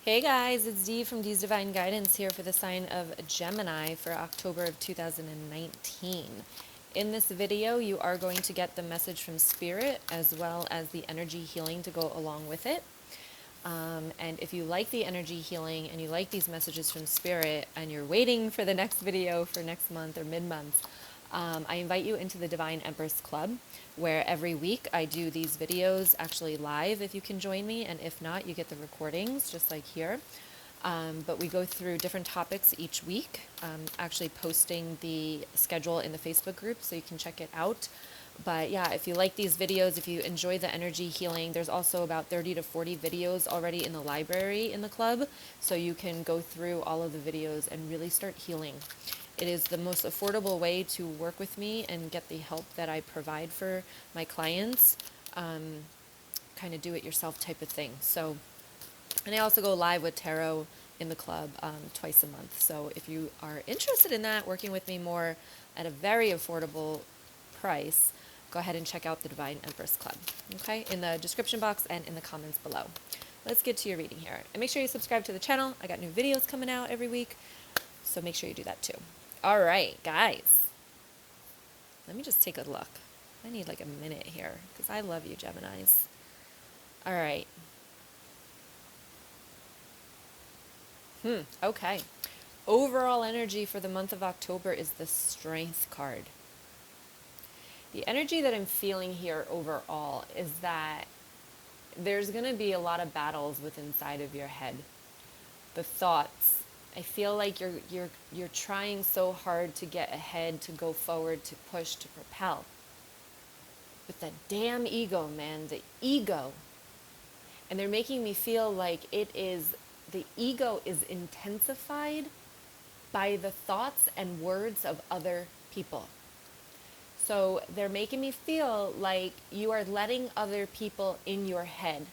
Hey guys, it's Dee from Dee's Divine Guidance here for the sign of Gemini for October of 2019. In this video, you are going to get the message from Spirit as well as the energy healing to go along with it. And if you like the energy healing and you like these messages from Spirit and you're waiting for the next video for next month or mid-month, I invite you into the Divine Empress Club, where every week I do these videos actually live if you can join me, and if not, you get the recordings just like here. But we go through different topics each week, actually posting the schedule in the Facebook group so you can check it out. But yeah, if you like these videos, if you enjoy the energy healing, there's also about 30 to 40 videos already in the library in the club, so you can go through all of the videos and really start healing. It is the most affordable way to work with me and get the help that I provide for my clients, kind of do-it-yourself type of thing. So, and I also go live with tarot in the club twice a month. So if you are interested in that, working with me more at a very affordable price, go ahead and check out the Divine Empress Club, okay? In the description box and in the comments below. Let's get to your reading here. And make sure you subscribe to the channel. I got new videos coming out every week, so make sure you do that too. All right, guys. Let me just take a look. I need like a minute here because I love you, Geminis. All right. Okay. Overall energy for the month of October is the Strength card. The energy that I'm feeling here overall is that there's going to be a lot of battles within inside of your head. The thoughts. I feel like you're trying so hard to get ahead, to go forward, to push, to propel. But that damn ego, man, the ego. And they're making me feel like the ego is intensified by the thoughts and words of other people. So they're making me feel like you are letting other people in your head,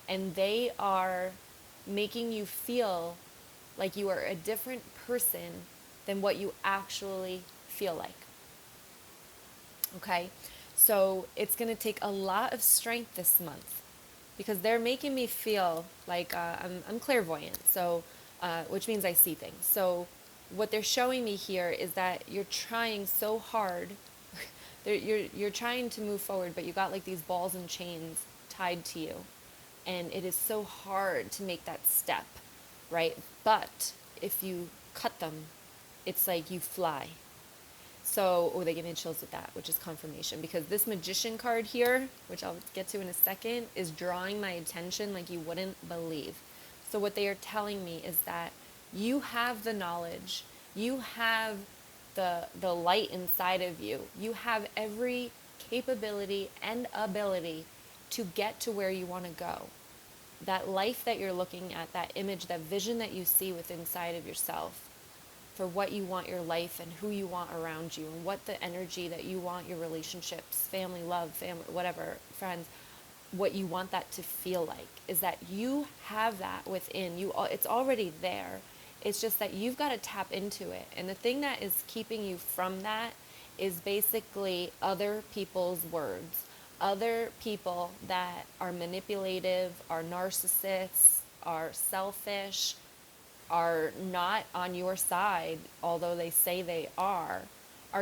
and they are making you feel like you are a different person than what you actually feel like. Okay? So it's going to take a lot of strength this month because they're making me feel like I'm clairvoyant, so which means I see things. So what they're showing me here is that you're trying so hard. You're trying to move forward, but you got like these balls and chains tied to you, and it is so hard to make that step, right? But if you cut them, it's like you fly. So, oh, they give me chills with that, which is confirmation, because this Magician card here, which I'll get to in a second, is drawing my attention like you wouldn't believe. So what they are telling me is that you have the knowledge, you have the light inside of you, you have every capability and ability to get to where you want to go. That life that you're looking at, that image, that vision that you see within inside of yourself, for what you want your life and who you want around you and what the energy that you want your relationships, family, love, family, whatever, friends, what you want that to feel like is that you have that within you. It's already there. It's just that you've got to tap into it. And the thing that is keeping you from that is basically other people's words, other people that are manipulative, are narcissists, are selfish, are not on your side, although they say they are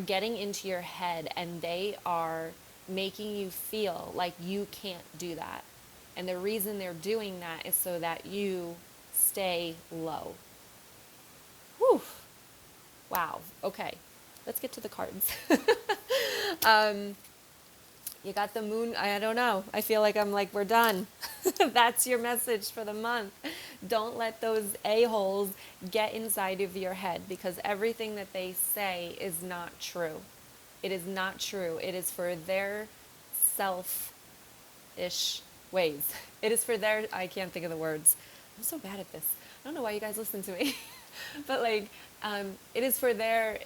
getting into your head, and they are making you feel like you can't do that. And the reason they're doing that is so that you stay low. Whew. Wow. Okay. Let's get to the cards. You got the moon. I don't know. I feel like we're done. That's your message for the month. Don't let those a-holes get inside of your head, because everything that they say is not true. It is not true. It is for their selfish ways. It is for their, I can't think of the words. I'm so bad at this. I don't know why you guys listen to me. But like, it is for their,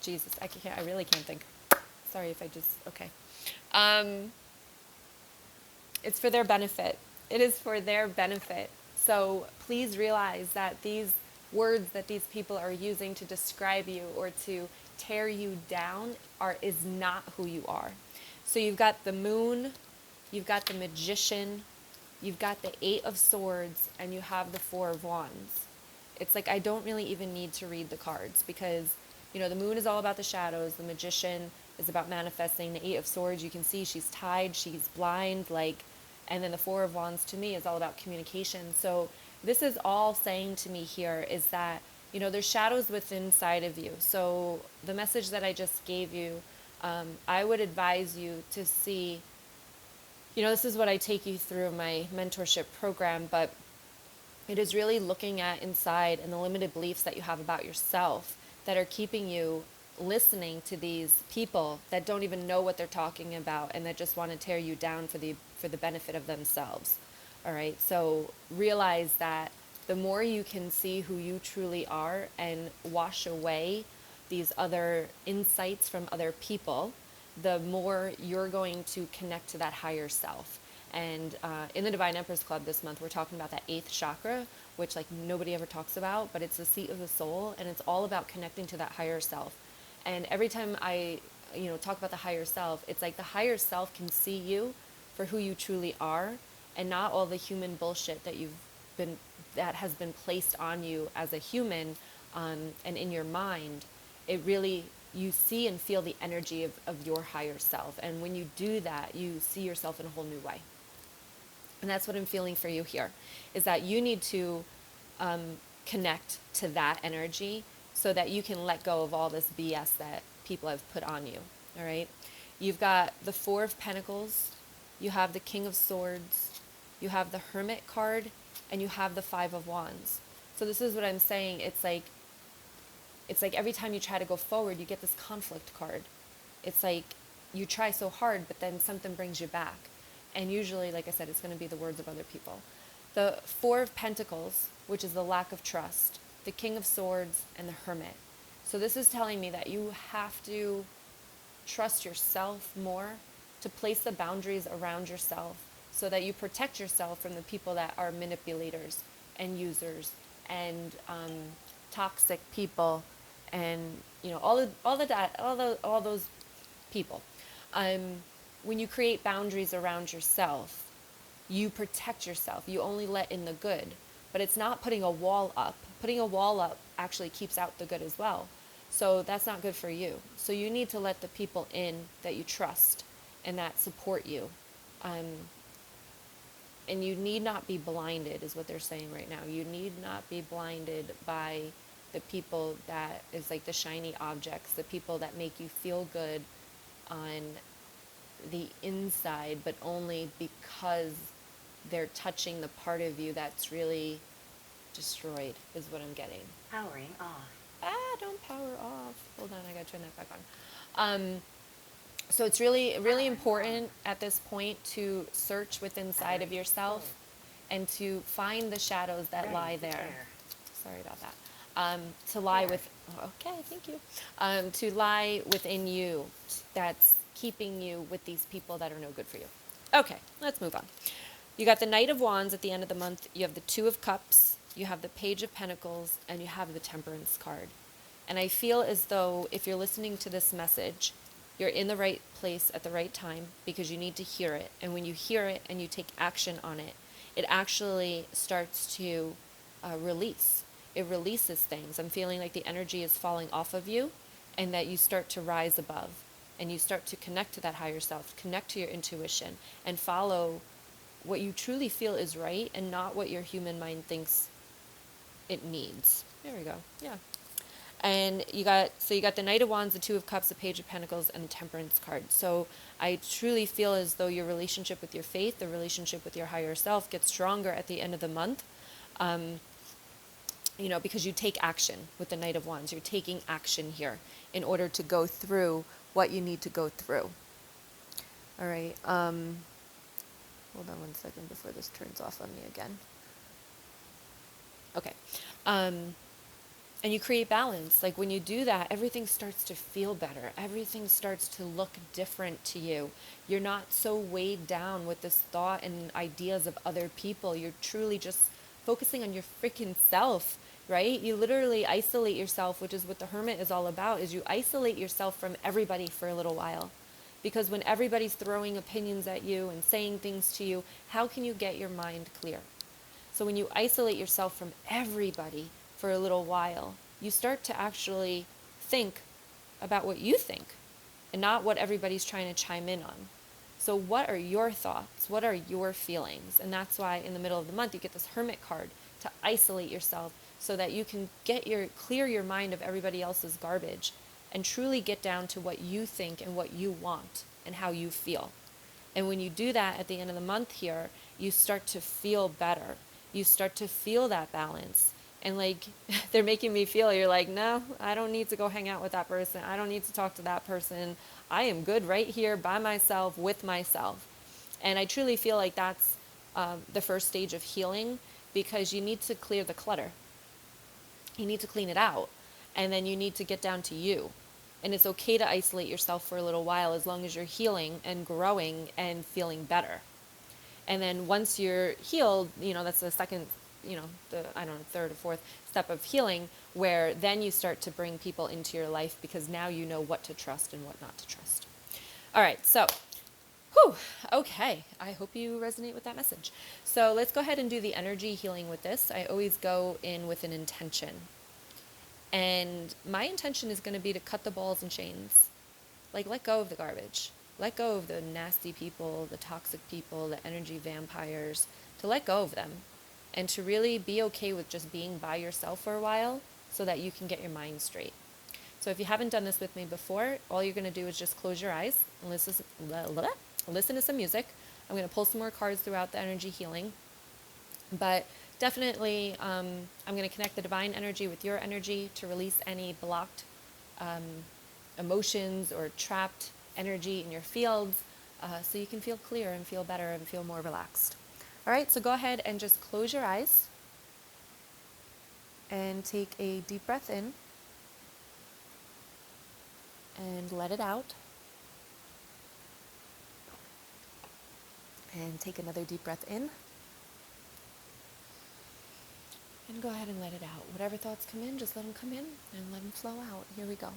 Jesus, I really can't think. Sorry if I just, okay. It's for their benefit. It is for their benefit. So please realize that these words that these people are using to describe you or to tear you down is not who you are. So you've got the moon, you've got the magician, you've got the Eight of Swords and you have the Four of Wands. It's like I don't really even need to read the cards because, the moon is all about the shadows. The Magician is about manifesting. The Eight of Swords, you can see she's tied, she's blind, and then the Four of Wands to me is all about communication. So this is all saying to me here is that, there's shadows within inside of you. So the message that I just gave you, I would advise you to see, this is what I take you through my mentorship program, but it is really looking at inside and the limited beliefs that you have about yourself that are keeping you listening to these people that don't even know what they're talking about and that just want to tear you down for the benefit of themselves. All right? So realize that the more you can see who you truly are and wash away these other insights from other people, the more you're going to connect to that higher self. And in the Divine Empress Club this month, we're talking about that 8th chakra, which nobody ever talks about, but it's the seat of the soul, and it's all about connecting to that higher self. And every time I, talk about the higher self, it's like the higher self can see you for who you truly are, and not all the human bullshit that has been placed on you as a human, and in your mind. It really, you see and feel the energy of your higher self, and when you do that, you see yourself in a whole new way. And that's what I'm feeling for you here, is that you need to connect to that energy so that you can let go of all this BS that people have put on you. All right? You've got the Four of Pentacles, you have the King of Swords, you have the Hermit card, and you have the Five of Wands. So this is what I'm saying. It's like every time you try to go forward, you get this conflict card. It's like you try so hard, but then something brings you back. And usually, like I said, it's going to be the words of other people. The Four of Pentacles, which is the lack of trust, the King of Swords, and the Hermit. So this is telling me that you have to trust yourself more, to place the boundaries around yourself so that you protect yourself from the people that are manipulators and users and toxic people and all those people. When you create boundaries around yourself, you protect yourself. You only let in the good. But it's not putting a wall up. Putting a wall up actually keeps out the good as well. So that's not good for you. So you need to let the people in that you trust and that support you. And you need not be blinded, is what they're saying right now. You need not be blinded by the people that is like the shiny objects, the people that make you feel good on the inside, but only because they're touching the part of you that's really destroyed, is what I'm getting. Powering off. Don't power off. Hold on, I gotta turn that back on. So it's really, really important at this point to search within inside of yourself and to find the shadows that lie there. Sorry about that. To lie with, okay, thank you. To lie within you that's keeping you with these people that are no good for you. Okay, let's move on. You got the Knight of Wands at the end of the month. You have the Two of Cups. You have the Page of Pentacles. And you have the Temperance card. And I feel as though if you're listening to this message, you're in the right place at the right time because you need to hear it. And when you hear it and you take action on it, it actually starts to release. It releases things. I'm feeling like the energy is falling off of you and that you start to rise above and you start to connect to that higher self, connect to your intuition and follow what you truly feel is right and not what your human mind thinks it needs. There we go. Yeah. And you got the Knight of Wands, the Two of Cups, the Page of Pentacles, and the Temperance card. So I truly feel as though your relationship with your faith, the relationship with your higher self gets stronger at the end of the month. Because you take action with the Knight of Wands. You're taking action here in order to go through what you need to go through. All right. Hold on one second before this turns off on me again. Okay. And you create balance. Like when you do that, everything starts to feel better. Everything starts to look different to you. You're not so weighed down with this thought and ideas of other people. You're truly just focusing on your freaking self, right? You literally isolate yourself, which is what the Hermit is all about, is you isolate yourself from everybody for a little while. Because when everybody's throwing opinions at you and saying things to you, how can you get your mind clear? So when you isolate yourself from everybody for a little while, you start to actually think about what you think and not what everybody's trying to chime in on. So what are your thoughts? What are your feelings? And that's why in the middle of the month you get this hermit card to isolate yourself so that you can clear your mind of everybody else's garbage and truly get down to what you think and what you want and how you feel. And when you do that at the end of the month here, you start to feel better. You start to feel that balance. And like they're making me feel, you're like, no, I don't need to go hang out with that person. I don't need to talk to that person. I am good right here by myself with myself. And I truly feel like that's the first stage of healing, because you need to clear the clutter. You need to clean it out. And then you need to get down to you. And it's okay to isolate yourself for a little while as long as you're healing and growing and feeling better. And then once you're healed, that's the second, third or fourth step of healing, where then you start to bring people into your life because now you know what to trust and what not to trust. All right, so, okay. I hope you resonate with that message. So let's go ahead and do the energy healing with this. I always go in with an intention. And my intention is going to be to cut the balls and chains. Like, let go of the garbage. Let go of the nasty people, the toxic people, the energy vampires. To let go of them. And to really be okay with just being by yourself for a while so that you can get your mind straight. So if you haven't done this with me before, all you're going to do is just close your eyes and listen to some music. I'm going to pull some more cards throughout the energy healing. But definitely, I'm going to connect the divine energy with your energy to release any blocked emotions or trapped energy in your fields, so you can feel clear and feel better and feel more relaxed. All right, so go ahead and just close your eyes and take a deep breath in and let it out. And take another deep breath in. And go ahead and let it out. Whatever thoughts come in, just let them come in and let them flow out. Here we go.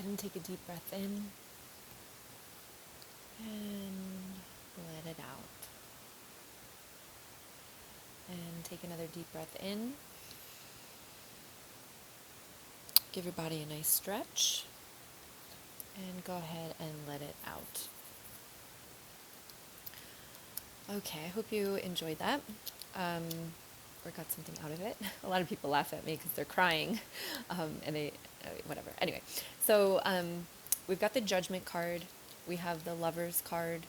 ahead and take a deep breath in and let it out. And take another deep breath in. Give your body a nice stretch. And go ahead and let it out. Okay, I hope you enjoyed that. Or got something out of it. A lot of people laugh at me because they're crying. And they, whatever. Anyway, so we've got the Judgment card. We have the Lovers card.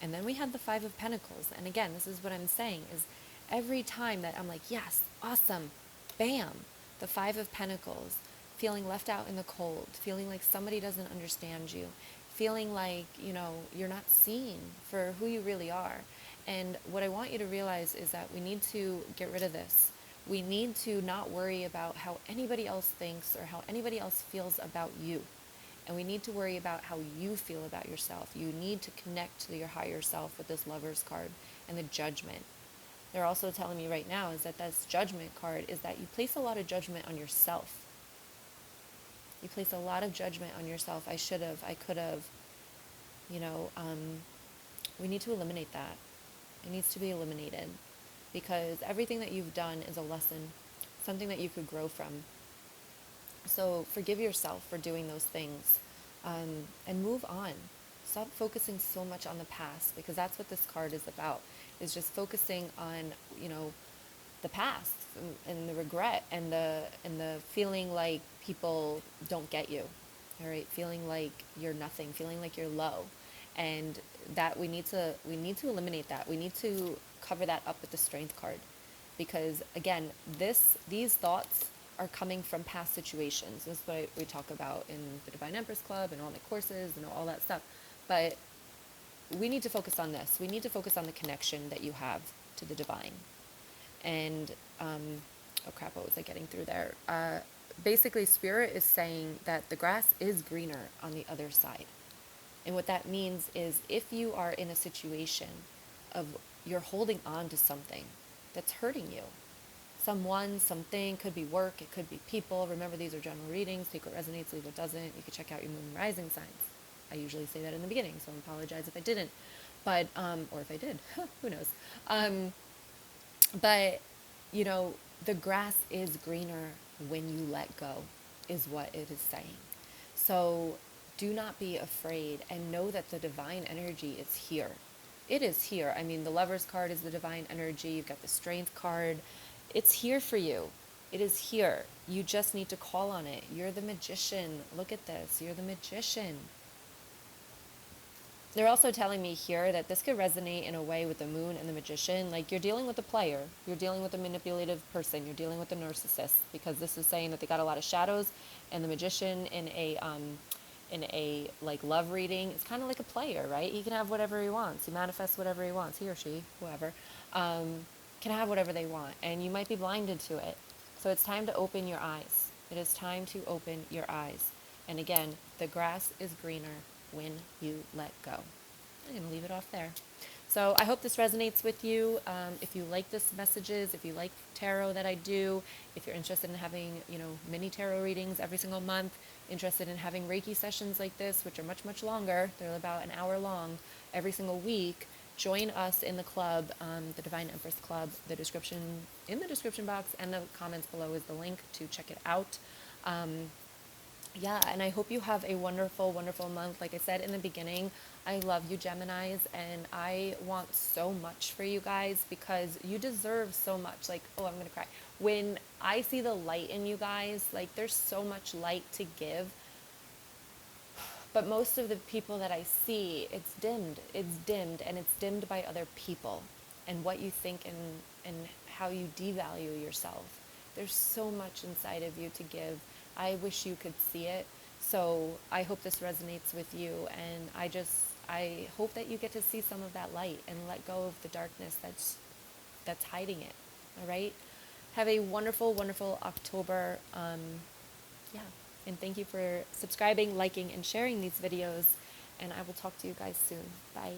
And then we have the Five of Pentacles. And again, this is what I'm saying is every time that I'm like, yes, awesome, bam, the Five of Pentacles, feeling left out in the cold, feeling like somebody doesn't understand you, feeling like, you're not seen for who you really are. And what I want you to realize is that we need to get rid of this. We need to not worry about how anybody else thinks or how anybody else feels about you. And we need to worry about how you feel about yourself. You need to connect to your higher self with this Lovers card and the Judgment. They're also telling me right now is that this Judgment card is that you place a lot of judgment on yourself. You place a lot of judgment on yourself. I should have, I could have, we need to eliminate that. It needs to be eliminated because everything that you've done is a lesson, something that you could grow from. So forgive yourself for doing those things and move on. Stop focusing so much on the past because that's what this card is about, is just focusing on, the past and the regret and the feeling like people don't get you, all right? Feeling like you're nothing, feeling like you're low. And that we need to eliminate that. We need to cover that up with the Strength card because again, these thoughts are coming from past situations. This is what we talk about in the Divine Empress Club and all my courses and all that stuff. But we need to focus on this. We need to focus on the connection that you have to the divine. And, oh crap, what was I getting through there? Basically, Spirit is saying that the grass is greener on the other side. And what that means is if you are in a situation of you're holding on to something that's hurting you, someone, something, could be work, it could be people. Remember, these are general readings. Take what resonates, leave what doesn't. You can check out your moon and rising signs. I usually say that in the beginning, so I apologize if I didn't. But, or if I did, who knows? But, the grass is greener when you let go, is what it is saying. So do not be afraid and know that the divine energy is here. It is here. I mean, the Lovers card is the divine energy. You've got the Strength card. It's here for you. It is here. You just need to call on it. You're the Magician. Look at this. You're the Magician. They're also telling me here that this could resonate in a way with the Moon and the Magician. Like, you're dealing with a player. You're dealing with a manipulative person. You're dealing with a narcissist. Because this is saying that they got a lot of shadows. And the Magician in a like love reading, it's kind of like a player, right? He can have whatever he wants. He manifests whatever he wants. He or she, whoever, can have whatever they want. And you might be blinded to it. So it's time to open your eyes. It is time to open your eyes. And again, the grass is greener when you let go. I'm going to leave it off there. So I hope this resonates with you. If you like this messages, if you like tarot that I do, if you're interested in having, mini tarot readings every single month, interested in having Reiki sessions like this, which are much, much longer, they're about an hour long every single week, join us in the club, the Divine Empress Club. In the description box and the comments below is the link to check it out. Yeah, and I hope you have a wonderful, wonderful month. Like I said in the beginning, I love you, Geminis, and I want so much for you guys because you deserve so much. Like, oh, I'm going to cry. When I see the light in you guys, like, there's so much light to give. But most of the people that I see, it's dimmed, and it's dimmed by other people and what you think and how you devalue yourself. There's so much inside of you to give. I wish you could see it. So I hope this resonates with you. And I hope that you get to see some of that light and let go of the darkness that's hiding it. All right. Have a wonderful, wonderful October. Yeah. And thank you for subscribing, liking, and sharing these videos. And I will talk to you guys soon. Bye.